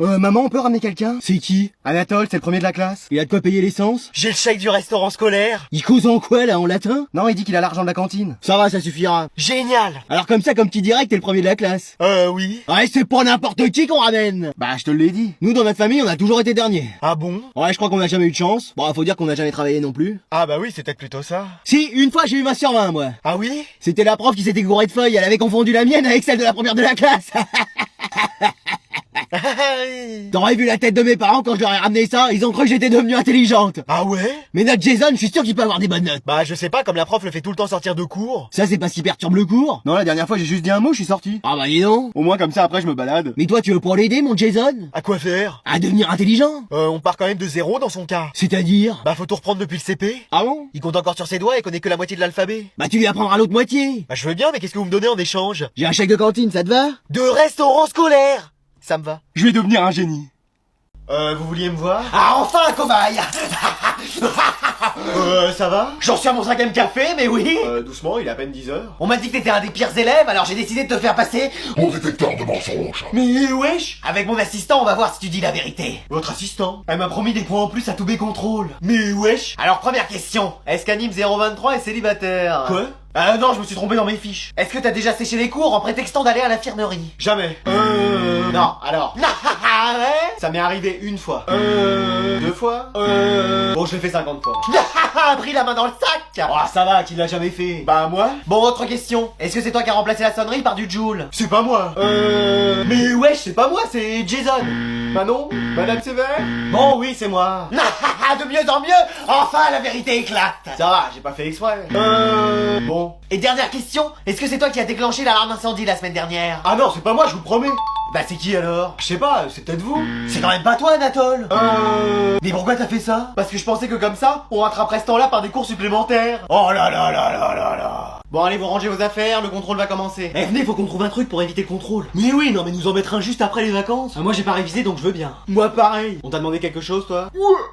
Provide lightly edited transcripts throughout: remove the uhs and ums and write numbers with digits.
Maman, on peut ramener quelqu'un? C'est qui? Anatole, c'est le premier de la classe. Il a de quoi payer l'essence? J'ai le chèque du restaurant scolaire. Il cause en quoi là, en latin? Non, il dit qu'il a l'argent de la cantine. Ça va, ça suffira. Génial. Alors comme ça, comme petit direct, t'es le premier de la classe. Oui. Ouais, c'est pas n'importe qui qu'on ramène. Bah, je te l'ai dit. Nous, dans notre famille, on a toujours été derniers. Ah bon? Ouais, je crois qu'on a jamais eu de chance. Bon, faut dire qu'on a jamais travaillé non plus. Ah bah oui, c'est peut-être plutôt ça. Si, une fois j'ai eu ma sur 20, moi. Ah oui? C'était la prof qui s'était gourée de feuilles, elle avait confondu la mienne avec celle de la première de la classe. T'aurais vu la tête de mes parents quand je leur ai ramené ça, ils ont cru que j'étais devenue intelligente. Ah ouais? Mais notre Jason, je suis sûr qu'il peut avoir des bonnes notes. Bah je sais pas, comme la prof le fait tout le temps sortir de cours. Ça, c'est pas ce qui perturbe le cours? Non, la dernière fois, j'ai juste dit un mot, je suis sorti. Ah bah dis donc. Au moins, comme ça, après, je me balade. Mais toi, tu veux pas l'aider, mon Jason? À quoi faire? À devenir intelligent? On part quand même de zéro dans son cas. C'est-à-dire? Bah faut tout reprendre depuis le CP. Ah bon? Il compte encore sur ses doigts et connaît que la moitié de l'alphabet. Bah tu lui apprendras l'autre moitié. Bah je veux bien, mais qu'est-ce que vous me donnez en échange? J'ai un chèque de cantine, ça te va? De restaurant scolaire. Ça me va. Je vais devenir un génie. Vous vouliez me voir? Ah, enfin un cobaye. Ça va? J'en suis à mon 5ème café, mais oui. Doucement, il est à peine 10h. On m'a dit que t'étais un des pires élèves, alors j'ai décidé de te faire passer. Mon détecteur de mensonges. Mais wesh. Avec mon assistant, on va voir si tu dis la vérité. Votre assistant? Elle m'a promis des points en plus à tous mes contrôles. Mais wesh! Alors première question. Est-ce qu'Anime 023 est célibataire? Quoi? Non, je me suis trompé dans mes fiches. Est-ce que t'as déjà séché les cours en prétextant d'aller à l'infirmerie? Jamais. Non, alors. Ouais. Ça m'est arrivé une fois. Deux fois. Bon, je l'ai fait 50 fois. Pris la main dans le sac. Oh, ça va, qui l'a jamais fait? Bah, moi? Bon, autre question. Est-ce que c'est toi qui as remplacé la sonnerie par du Joule? C'est pas moi. Mais wesh, c'est pas moi, c'est Jason. Bah non? Madame Sévère? Bon, oui, c'est moi. De mieux en mieux. Enfin, la vérité éclate. Ça va, j'ai pas fait exprès. Bon. Et dernière question. Est-ce que c'est toi qui as déclenché l'alarme incendie la semaine dernière? Ah non, c'est pas moi, je vous promets. Bah c'est qui alors? Je sais pas, c'est peut-être vous. C'est quand même pas toi, Anatole. Mais pourquoi t'as fait ça? Parce que je pensais que comme ça, on rattraperait ce temps-là par des cours supplémentaires. Oh là là là là là là. Bon allez, vous rangez vos affaires, le contrôle va commencer. Eh venez, faut qu'on trouve un truc pour éviter le contrôle. Mais oui, non mais nous en mettre un juste après les vacances. Moi j'ai pas révisé donc je veux bien. Moi pareil. On t'a demandé quelque chose toi?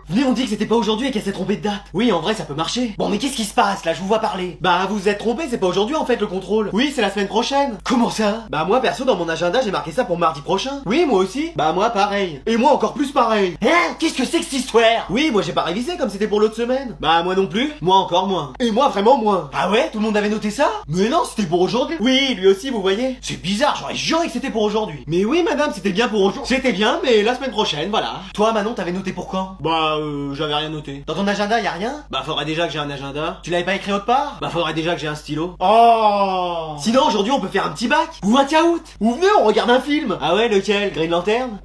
Venez, on dit que c'était pas aujourd'hui et qu'elle s'est trompée de date. Oui, en vrai ça peut marcher. Bon mais qu'est-ce qui se passe là? Je vous vois parler. Bah vous vous êtes trompé, c'est pas aujourd'hui en fait le contrôle. Oui, c'est la semaine prochaine. Comment ça? Bah moi perso dans mon agenda j'ai marqué ça pour mardi prochain. Oui, moi aussi. Bah moi pareil. Et moi encore plus pareil. Hein? Qu'est-ce que c'est que cette histoire? Oui, moi j'ai pas révisé comme c'était pour l'autre semaine. Bah moi non plus. Moi encore moins. Et moi vraiment moins. Ah ouais? Tout le monde avait noté ça? Mais non, c'était pour aujourd'hui. Oui, lui aussi vous voyez. C'est bizarre, j'aurais juré que c'était pour aujourd'hui. Mais oui madame, c'était bien pour aujourd'hui. C'était bien, mais la semaine prochaine, voilà. Toi Manon, t'avais noté pour quand? Bah j'avais rien noté. Dans ton agenda y a rien? Bah faudrait déjà que j'ai un agenda. Tu l'avais pas écrit autre part? Bah faudrait déjà que j'ai un stylo. Oh. Sinon aujourd'hui on peut faire un petit bac. Ou un caout. Ou venez, on regarde un film. Ah ouais, lequel? Green Lantern?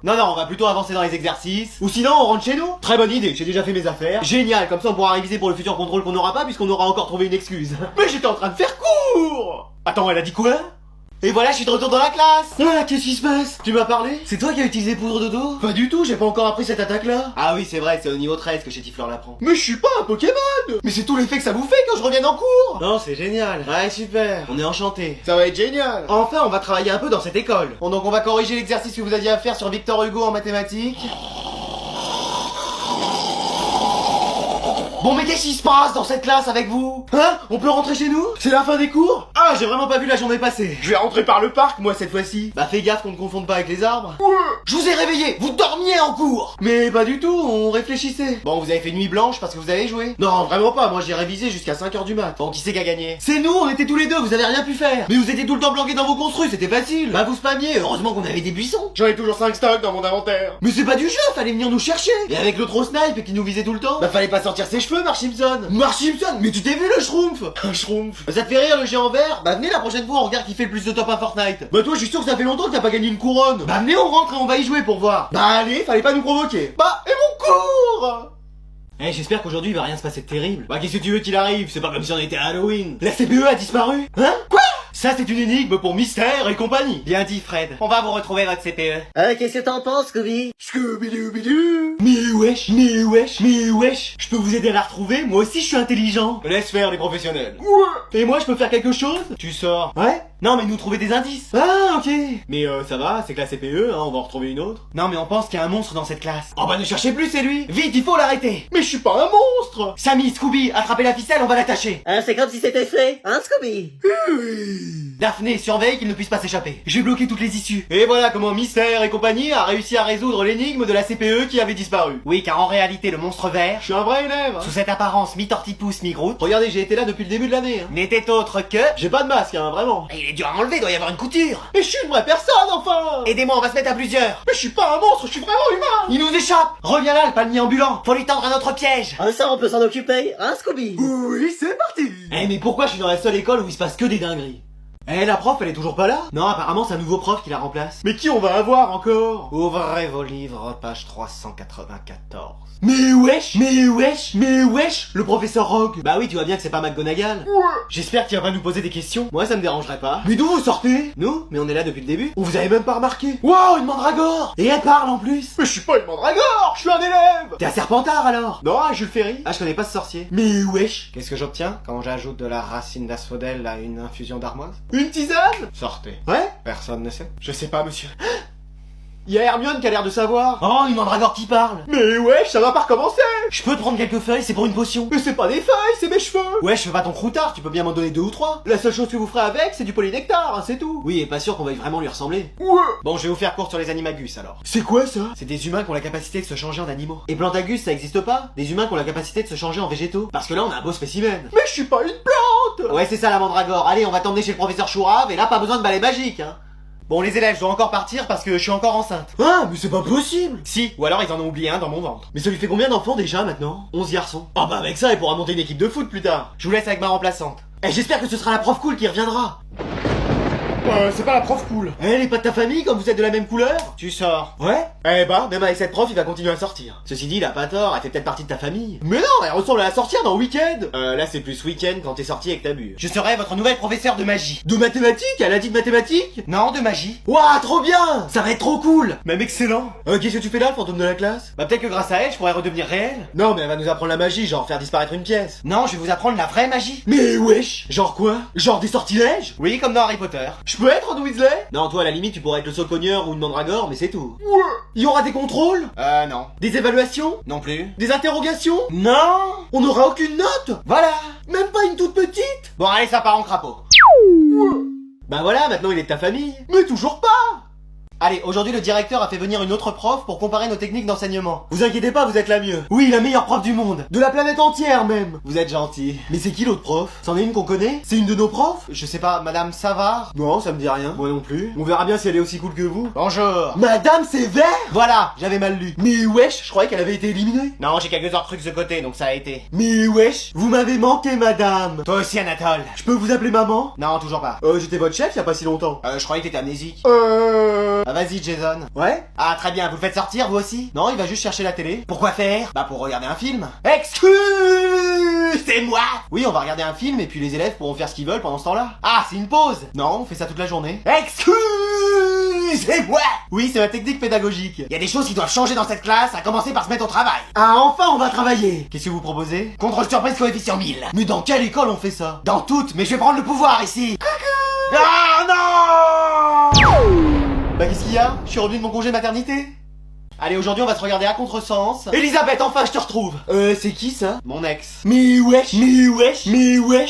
Non, non, on va plutôt avancer dans les exercices. Ou sinon, on rentre chez nous. Très bonne idée, j'ai déjà fait mes affaires. Génial, comme ça on pourra réviser pour le futur contrôle qu'on n'aura pas puisqu'on aura encore trouvé une excuse. Mais j'étais en train de faire cours. Attends, elle a dit quoi? Et voilà, je suis de retour dans la classe. Ah, qu'est-ce qui se passe? Tu m'as parlé? C'est toi qui as utilisé poudre de dos? Pas du tout, j'ai pas encore appris cette attaque-là. Ah oui, c'est vrai, c'est au niveau 13 que Chétifleur l'apprend. Mais je suis pas un Pokémon. Mais c'est tout l'effet que ça vous fait quand je reviens en cours. Non, c'est génial. Ouais, super. On est enchantés. Ça va être génial. Enfin, on va travailler un peu dans cette école. Bon, donc on va corriger l'exercice que vous aviez à faire sur Victor Hugo en mathématiques. Bon mais qu'est-ce qui se passe dans cette classe avec vous? Hein? On peut rentrer chez nous? C'est la fin des cours? Ah, j'ai vraiment pas vu la journée passer. Je vais rentrer par le parc, moi, cette fois-ci. Bah fais gaffe qu'on ne confonde pas avec les arbres. Je vous ai réveillé, vous dormiez en cours. Mais pas du tout, on réfléchissait. Bon, vous avez fait nuit blanche parce que vous avez joué? Non, vraiment pas, moi j'ai révisé jusqu'à 5h du mat. Bon, qui c'est qui a gagné? C'est nous, on était tous les deux, vous avez rien pu faire. Mais vous étiez tout le temps planqués dans vos construits, c'était facile. Bah vous spammiez, heureusement qu'on avait des buissons. J'en ai toujours 5 stocks dans mon inventaire. Mais c'est pas du jeu, fallait venir nous chercher. Et avec l'autre au snipe qui nous visait tout le temps, bah fallait pas sortir ses cheveux, Marge Simpson. Marge Simpson, mais tu t'es vu le Schtroumpf? Un Schtroumpf. Ça te fait rire le géant vert? Bah venez la prochaine fois, on regarde qui fait le plus de top à Fortnite. Bah toi, je suis sûr que ça fait longtemps que t'as pas gagné une couronne. Bah venez, on rentre et on va y jouer pour voir. Bah allez, fallait pas nous provoquer. Bah, et mon cours? Eh, j'espère qu'aujourd'hui il va rien se passer de terrible. Bah qu'est-ce que tu veux qu'il arrive? C'est pas comme si on était à Halloween. La CPE a disparu? Hein? Quoi? Ça c'est une énigme pour Mystère et compagnie. Bien dit Fred. On va vous retrouver votre CPE. Qu'est-ce que t'en penses, Scooby? Scooby-Doo. Mais wesh, mais wesh, mais wesh. Je peux vous aider à la retrouver, moi aussi je suis intelligent. Laisse faire les professionnels. Ouais. Et moi je peux faire quelque chose? Tu sors. Ouais? Non mais nous trouver des indices. Ah ok. Mais ça va, c'est que la CPE, hein, on va en retrouver une autre. Non mais on pense qu'il y a un monstre dans cette classe. Oh bah ne cherchez plus, c'est lui. Vite, il faut l'arrêter. Mais je suis pas un monstre. Sammy, Scooby, attrapez la ficelle, on va l'attacher. C'est comme si c'était fait, hein, Scooby? Oui. Daphné surveille qu'il ne puisse pas s'échapper. J'ai bloqué toutes les issues. Et voilà comment Mystère et compagnie a réussi à résoudre l'énigme de la CPE qui avait disparu. Oui, car en réalité, le monstre vert, Je suis un vrai élève. sous cette apparence mi-tortipousse, mi-groute, Regardez, j'ai été là depuis le début de l'année. Hein. n'était autre que... J'ai pas de masque, hein, vraiment. Il est dur à enlever, doit y avoir une couture. Mais je suis une vraie personne, enfin. Aidez-moi, on va se mettre à plusieurs. Mais je suis pas un monstre, je suis vraiment humain. Il nous échappe. Reviens là, le palmier ambulant. Faut lui tendre un autre piège. Ah ça on peut s'en occuper, hein Scooby? Oui, c'est parti. Eh mais pourquoi je suis dans la seule école où il se passe que des dingueries? Eh la prof elle est toujours pas là? Non apparemment c'est un nouveau prof qui la remplace. Mais qui on va avoir encore? Ouvrez vos livres, page 394. Mais wesh, le professeur Rogue. Bah oui tu vois bien que c'est pas McGonagall. J'espère qu'il va pas nous poser des questions. Moi ça me dérangerait pas. Mais d'où vous sortez? Nous? Mais on est là depuis le début. Vous avez même pas remarqué? Wow une mandragore. Et elle parle en plus. Mais je suis pas une mandragore, je suis un élève. T'es un serpentard alors? Non, Jules Ferry. Ah je connais pas ce sorcier. Mais wesh, Qu'est-ce que j'obtiens quand j'ajoute de la racine d'asphodèle à une infusion d'armoise? une tisane? Sortez. Ouais? Personne ne sait. Je sais pas, monsieur. Il y a Hermione qui a l'air de savoir. Oh une mandragore qui parle. Mais wesh, ça va pas recommencer. Je peux te prendre quelques feuilles, c'est pour une potion. Mais c'est pas des feuilles, c'est mes cheveux. Ouais, je fais pas ton croutard, tu peux bien m'en donner 2 ou 3. La seule chose que vous ferez avec, c'est du polynectar, hein, c'est tout. Oui, et pas sûr qu'on veuille vraiment lui ressembler. Ouais. Bon, je vais vous faire court sur les animagus alors. C'est quoi ça? C'est des humains qui ont la capacité de se changer en animaux. Et plantagus, ça existe pas? Des humains qui ont la capacité de se changer en végétaux. Parce que là, on a un beau spécimen. Mais je suis pas une plante. Ouais, c'est ça la mandragore. Allez, on va t'emmener chez le professeur Chourave, et là, pas besoin de balai magique, hein. Bon, les élèves, je dois encore partir parce que je suis encore enceinte. Ah, mais c'est pas possible. Si, ou alors ils en ont oublié un dans mon ventre. Mais ça lui fait combien d'enfants déjà maintenant? 11 garçons. Ah bah avec ça, il pourra monter une équipe de foot plus tard. Je vous laisse avec ma remplaçante. Et j'espère que ce sera la prof cool qui reviendra. C'est pas la prof cool. Elle est pas de ta famille comme vous êtes de la même couleur? Tu sors. Ouais? Eh bah, même avec cette prof, il va continuer à sortir. Ceci dit, il a pas tort, elle fait peut-être partie de ta famille. Mais non, elle ressemble à la sortir dans Week-end. Là c'est plus week-end quand t'es sorti avec ta bu. Je serai votre nouvelle professeure de magie. De mathématiques? Elle a dit de mathématiques? Non, de magie. Ouah, trop bien. Ça va être trop cool. Même excellent. Qu'est-ce que tu fais là, le fantôme de la classe? Bah peut-être que grâce à elle, je pourrais redevenir réel. Non, mais elle va nous apprendre la magie, genre faire disparaître une pièce. Non, je vais vous apprendre la vraie magie. Mais wesh. Genre quoi? Genre des sortilèges? Oui, comme dans Harry Potter. Je peux être Ron Weasley? Non, toi à la limite, tu pourrais être le saucogneur ou une mandragore, mais c'est tout. Ouais. Il y aura des contrôles? Non. Des évaluations? Non plus. Des interrogations? Non. On n'aura aucune note? Voilà. Même pas une toute petite? Bon, allez, ça part en crapaud. Bah voilà, maintenant il est de ta famille. Mais toujours pas. Allez, aujourd'hui le directeur a fait venir une autre prof pour comparer nos techniques d'enseignement. Vous inquiétez pas, vous êtes la mieux. Oui, la meilleure prof du monde. De la planète entière même. Vous êtes gentil. Mais c'est qui l'autre prof? C'en est une qu'on connaît? C'est une de nos profs? Je sais pas, Madame Savard? Non, ça me dit rien. Moi non plus. On verra bien si elle est aussi cool que vous. Bonjour. Madame Sévère? Voilà, j'avais mal lu. Mais wesh, je croyais qu'elle avait été éliminée. Non, j'ai quelques autres trucs de côté, donc ça a été. Mais wesh, vous m'avez manqué, madame. Toi aussi, Anatole. Je peux vous appeler maman? Non, toujours pas. J'étais votre chef il y a pas si longtemps. Je croyais que t'étais amnésique. Euh... Ah, vas-y, Jason. Ouais? Ah, très bien, vous le faites sortir, vous aussi? Non, il va juste chercher la télé. Pourquoi faire? Bah, pour regarder un film. Excusez-moi! Oui, on va regarder un film et puis les élèves pourront faire ce qu'ils veulent pendant ce temps-là. Ah, c'est une pause! Non, on fait ça toute la journée. Excusez-moi! Oui, c'est ma technique pédagogique. Il y a des choses qui doivent changer dans cette classe, à commencer par se mettre au travail. Ah, enfin on va travailler. Qu'est-ce que vous proposez? Contrôle surprise coefficient 1000. Mais dans quelle école on fait ça? Dans toutes, mais je vais prendre le pouvoir ici. Ah non! Bah qu'est-ce qu'il y a? Je suis revenu de mon congé maternité. Allez, aujourd'hui on va se regarder à contresens. Elisabeth, enfin je te retrouve. C'est qui ça? Mon ex. Mais wesh,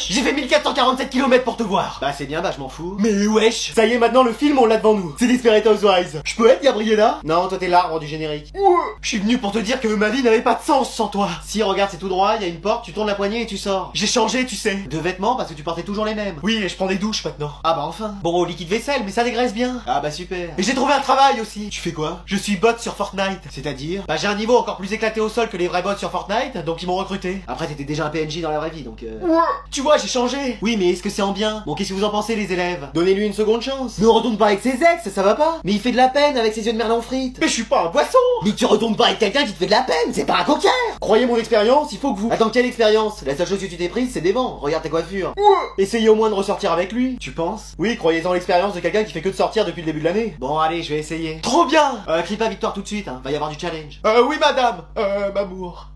J'ai fait 1447 km pour te voir. Bah c'est bien, bah je m'en fous. mais wesh. Ça y est, maintenant le film on l'a devant nous. C'est Desperate Housewives. Je peux être Gabriella? Non, toi t'es l'arbre du générique. Je suis venu pour te dire que ma vie n'avait pas de sens sans toi. Si, regarde, c'est tout droit, il y a une porte, tu tournes la poignée et tu sors. J'ai changé, tu sais. De vêtements parce que tu portais toujours les mêmes. Oui, et je prends des douches maintenant. Ah bah enfin. Bon, au liquide vaisselle, mais ça dégraisse bien. Ah bah super. Et j'ai trouvé un travail aussi. Tu fais quoi? Je suis bot sur Fortnite. C'est-à-dire? Bah j'ai un niveau encore plus éclaté au sol que les vrais bots sur Fortnite, donc ils m'ont recruté. Après t'étais déjà un PNJ dans la vraie vie, donc Tu vois, j'ai changé. Oui, mais est-ce que c'est en bien? Bon, qu'est-ce que vous en pensez les élèves? Donnez-lui une seconde chance. Ne retourne pas avec ses ex, ça va pas? Mais il fait de la peine avec ses yeux de merlan frites. Mais je suis pas un poisson. Mais tu retournes pas avec quelqu'un qui te fait de la peine, c'est pas un coquin. Croyez mon expérience, il faut que vous... Attends, quelle expérience? La seule chose que tu t'es prise, c'est des vents. Regarde tes coiffures. Essayez au moins de ressortir avec lui. Tu penses? Oui, croyez-en l'expérience de quelqu'un qui fait que de sortir depuis le début de l'année. Bon, allez, je vais essayer. Trop bien. Crie pas victoire tout de suite, hein. Va y avoir du challenge. Oui madame. M'amour.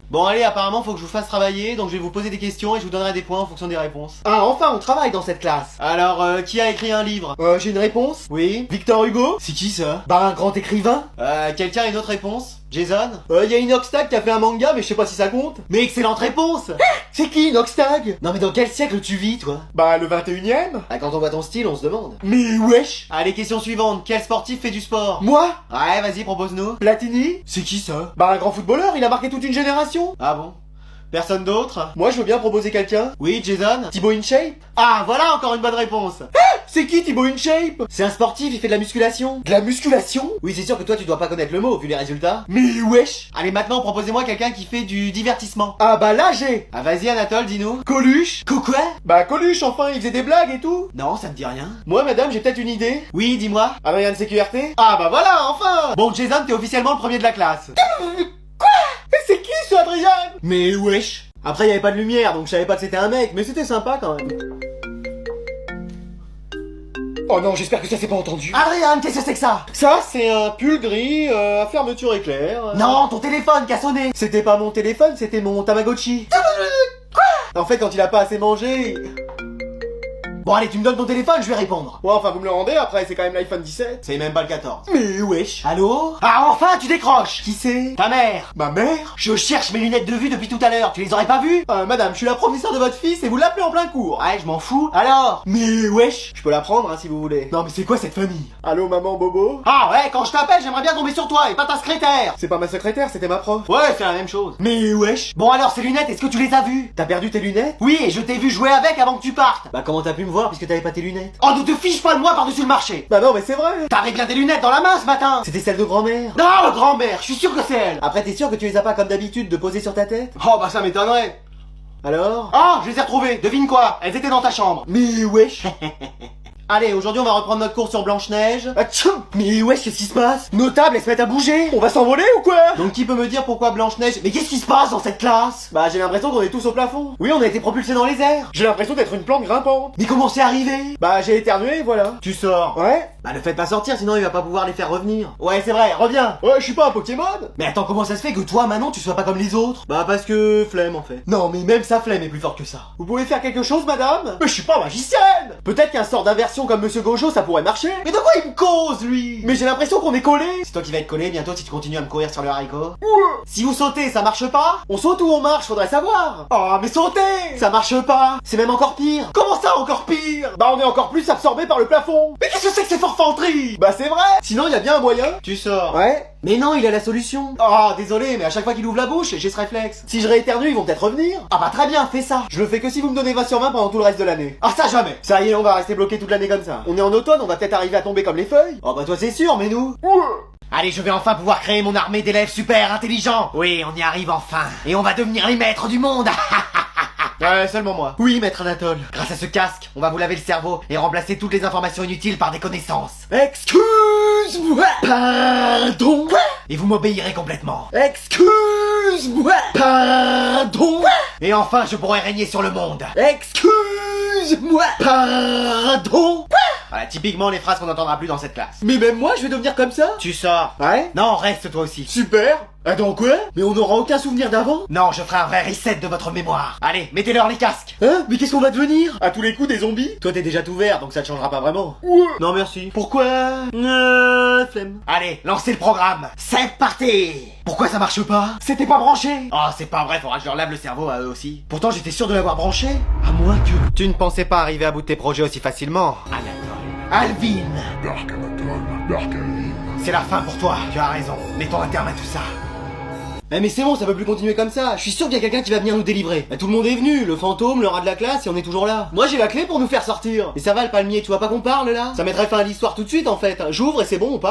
Bon, allez, apparemment, faut que je vous fasse travailler, donc je vais vous poser des questions et je vous donnerai des points en fonction des réponses. Ah, enfin, on travaille dans cette classe. Alors, qui a écrit un livre? J'ai une réponse. Oui. Victor Hugo. C'est qui ça? Bah, un grand écrivain. Quelqu'un a une autre réponse? Jason? Y a Inoxtag qui a fait un manga, mais je sais pas si ça compte. Mais excellente réponse! C'est qui Inoxtag? Non mais dans quel siècle tu vis, toi? Bah, le 21ème. Ah, quand on voit ton style, on se demande. Mais wesh. Allez, question suivante. Quel sportif fait du sport? Moi? Ouais, vas-y, propose-nous. Platini? C'est qui ça? Bah, un grand footballeur, il a marqué toute une génération. Ah bon? Personne d'autre? Moi, je veux bien proposer quelqu'un. Oui, Jason? Thibaut InShape? Ah, voilà encore une bonne réponse! C'est qui Thibaut InShape? C'est un sportif, il fait de la musculation. De la musculation? Oui, c'est sûr que toi tu dois pas connaître le mot vu les résultats. Mais wesh. Allez, maintenant proposez-moi quelqu'un qui fait du divertissement. Ah bah là, j'ai Ah, vas-y, Anatole, dis-nous. Coluche. Quoi? Bah, Coluche, enfin, il faisait des blagues et tout. Non, ça me dit rien. Moi, madame, j'ai peut-être une idée. Oui, dis-moi. Adrien de CQRT? Ah bah voilà, enfin! Bon, Jason, t'es officiellement le premier de la classe. Mais c'est qui ce Adrien? Mais wesh! Après, y avait pas de lumière, donc je savais pas que c'était un mec, mais c'était sympa quand même. Oh non, j'espère que ça s'est pas entendu. Adrien, qu'est-ce que c'est que ça? Ça, c'est un pull gris à fermeture éclair. Non, ton téléphone qui a sonné! C'était pas mon téléphone, c'était mon Tamagotchi. Quoi? En fait, quand il a pas assez mangé... Bon, allez, tu me donnes ton téléphone, je vais répondre. Ouais, enfin, vous me le rendez, après, c'est quand même l'iPhone 17. C'est même pas le 14. Mais wesh. Allô? Ah, enfin, tu décroches! Qui c'est? Ta mère! Ma mère? Je cherche mes lunettes de vue depuis tout à l'heure, tu les aurais pas vues? Madame, je suis la professeure de votre fils et vous l'appelez en plein cours. Ouais, je m'en fous. Alors? Mais wesh. Je peux la prendre, hein, si vous voulez. Non, mais c'est quoi cette famille? Allô, maman Bobo? Ah ouais, quand je t'appelle, j'aimerais bien tomber sur toi et pas ta secrétaire! C'est pas ma secrétaire, c'était ma prof. Ouais, c'est la même chose. Mais wesh. Bon alors, ces lunettes, est-ce que tu les as vues? T'as perdu tes lunettes? Oui, et je t'ai vu jouer avec avant que tu partes. Bah, comment t'as pu me voir puisque t'avais pas tes lunettes? Oh, ne te fiche pas de moi par-dessus le marché. Bah non, mais c'est vrai. T'avais bien des lunettes dans la main ce matin. C'était celle de grand-mère. Non, grand-mère, je suis sûr que c'est elle. Après, t'es sûr que tu les as pas comme d'habitude de poser sur ta tête? Oh, bah ça m'étonnerait. Alors? Ah, je les ai retrouvées. Devine quoi? Elles étaient dans ta chambre. Mais wesh. Allez, aujourd'hui on va reprendre notre cours sur Blanche-Neige. Atchoum. Mais wesh, qu'est-ce qui se passe? Nos tables, elles se mettent à bouger. On va s'envoler ou quoi? Donc qui peut me dire pourquoi Blanche-Neige? Mais qu'est-ce qui se passe dans cette classe? Bah, j'ai l'impression qu'on est tous au plafond. Oui, on a été propulsés dans les airs. J'ai l'impression d'être une plante grimpante. Mais comment c'est arrivé? Bah, j'ai éternué, voilà. Tu sors. Ouais? Bah ne faites pas sortir, sinon il va pas pouvoir les faire revenir. Ouais, c'est vrai, reviens. Ouais, je suis pas un Pokémon. Mais attends, comment ça se fait que toi, Manon, tu sois pas comme les autres? Bah, parce que flemme en fait. Non, mais même sa flemme est plus forte que ça. Vous pouvez faire quelque chose, madame? Mais je suis pas magicienne. Peut-être qu'un sort d'inversion comme Monsieur Gojo, ça pourrait marcher. Mais de quoi il me cause, lui? Mais j'ai l'impression qu'on est collés. C'est toi qui vas être collé bientôt si tu continues à me courir sur le haricot. Si vous sautez, ça marche pas? On saute ou on marche, faudrait savoir. Oh, mais sautez! Ça marche pas! C'est même encore pire! Comment ça, encore pire? Bah, on est encore plus absorbé par le plafond. Mais qu'est-ce que c'est que ces forfanteries? Bah, c'est vrai. Sinon, y a bien un moyen. Tu sors. Ouais. Mais non, il a la solution. Oh, désolé, mais à chaque fois qu'il ouvre la bouche, j'ai ce réflexe. Si je rééternue, ils vont peut-être revenir. Ah bah très bien, fais ça. Je le fais que si vous me donnez 20 sur 20 pendant tout le reste de l'année. Ah ça jamais. Ça y est, on va rester bloqué toute l'année comme ça. On est en automne, on va peut-être arriver à tomber comme les feuilles. Oh bah toi c'est sûr, mais nous? Allez, je vais enfin pouvoir créer mon armée d'élèves super intelligents. Oui, on y arrive enfin. Et on va devenir les maîtres du monde. Ouais, seulement moi. Oui, maître Anatole. Grâce à ce casque, on va vous laver le cerveau et remplacer toutes les informations inutiles par des connaissances. Excuse-moi. Pardon. Et vous m'obéirez complètement. Excuse-moi. Pardon. Et enfin, je pourrai régner sur le monde. Excuse-moi. Pardon. Voilà, typiquement les phrases qu'on n'entendra plus dans cette classe. Mais même moi, je vais devenir comme ça? Tu sors. Ouais. Non, reste toi aussi. Super. Attends, quoi? Mais on n'aura aucun souvenir d'avant? Non, je ferai un vrai reset de votre mémoire. Allez, mettez-leur les casques. Hein? Mais qu'est-ce qu'on va devenir? À tous les coups, des zombies? Toi, t'es déjà tout vert, donc ça te changera pas vraiment. Ouais. Non, merci. Pourquoi? Flemme. Allez, lancez le programme. C'est parti. Pourquoi ça marche pas? C'était pas branché. Oh, c'est pas vrai, faudra que je leur lave le cerveau à eux aussi. Pourtant, j'étais sûr de l'avoir branché. À moins que... Tu ne pensais pas arriver à bout de tes projets aussi facilement. Anatole. Alvin. Dark Anatole, Dark Alvin. C'est la fin pour toi. Tu as raison. Mettons un terme à tout ça. Mais c'est bon, ça peut plus continuer comme ça. Je suis sûr qu'il y a quelqu'un qui va venir nous délivrer. Bah, tout le monde est venu, le fantôme, le rat de la classe, et on est toujours là. Moi j'ai la clé pour nous faire sortir. Et ça va le palmier, tu vois pas qu'on parle là? Ça mettrait fin à l'histoire tout de suite en fait. J'ouvre et c'est bon, on part.